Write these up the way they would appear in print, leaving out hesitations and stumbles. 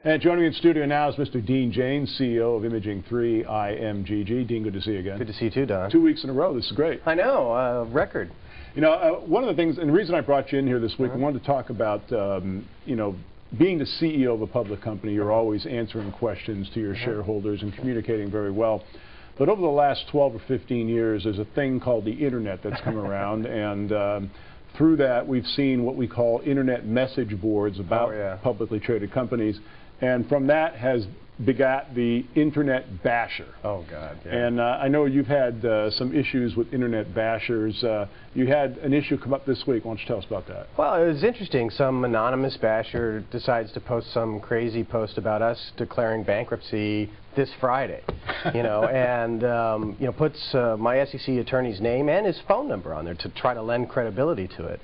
And joining me in studio now is Mr. Dean James, CEO of IMGG. Dean, good to see you again. Good to see you too, Don. 2 weeks in a row. This is great. I know, record. You know, one of the things, and the reason I brought you in here this week, I wanted to talk about, you know, being the CEO of a public company, you're always answering questions to your shareholders and communicating very well. But over the last 12 or 15 years, there's a thing called the Internet that's come around, and through that, we've seen what we call Internet message boards about publicly traded companies. And from that has begat the Internet basher. Oh, God. Yeah. And I know you've had some issues with Internet bashers. You had an issue come up this week. Why don't you tell us about that? Well, it was interesting. Some anonymous basher decides to post some crazy post about us declaring bankruptcy this Friday, you know, and you know, puts my SEC attorney's name and his phone number on there to try to lend credibility to it.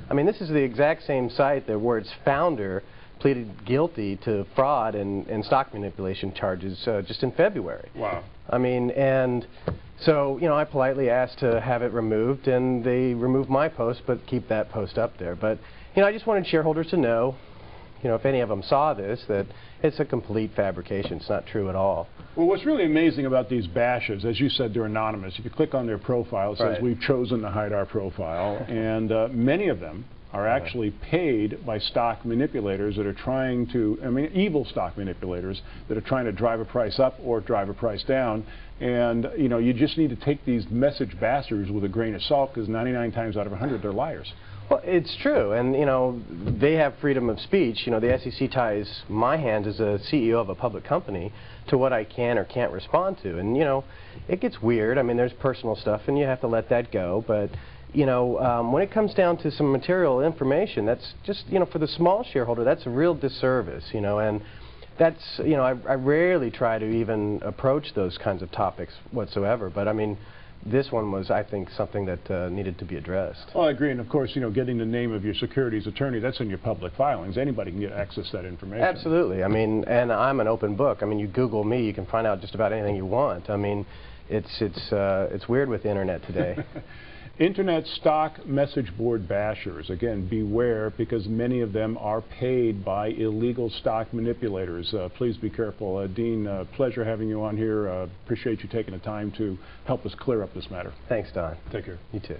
I mean, this is the exact same site that where its founder pleaded guilty to fraud and stock manipulation charges just in February. Wow. I mean, and so, you know, I politely asked to have it removed, and they removed my post, but keep that post up there. But, you know, I just wanted shareholders to know, you know, if any of them saw this, that it's a complete fabrication. It's not true at all. Well, what's really amazing about these bashers, as you said, they're anonymous. If you click on their profile, it says, we've chosen to hide our profile, and many of them are actually paid by stock manipulators that are trying to, I mean, evil stock manipulators that are trying to drive a price up or drive a price down. And, you know, you just need to take these message bashers with a grain of salt, because 99 times out of 100, they're liars. Well, it's true, and, you know, they have freedom of speech. You know, the SEC ties my hand as a CEO of a public company to what I can or can't respond to. And, you know, it gets weird. I mean, there's personal stuff, and you have to let that go. But you know, when it comes down to some material information, that's just, you know, for the small shareholder, that's a real disservice, you know, and that's, you know, I rarely try to even approach those kinds of topics whatsoever, but I mean, this one was, I think, something that needed to be addressed. Well, I agree, and of course, you know, getting the name of your securities attorney, that's in your public filings. Anybody can get access to that information. Absolutely. I mean, and I'm an open book. I mean, you Google me, you can find out just about anything you want. I mean, it's weird with the Internet today. Internet stock message board bashers, again, beware, because many of them are paid by illegal stock manipulators. Please be careful. Dean, pleasure having you on here. Appreciate you taking the time to help us clear up this matter. Thanks, Don. Take care. You too.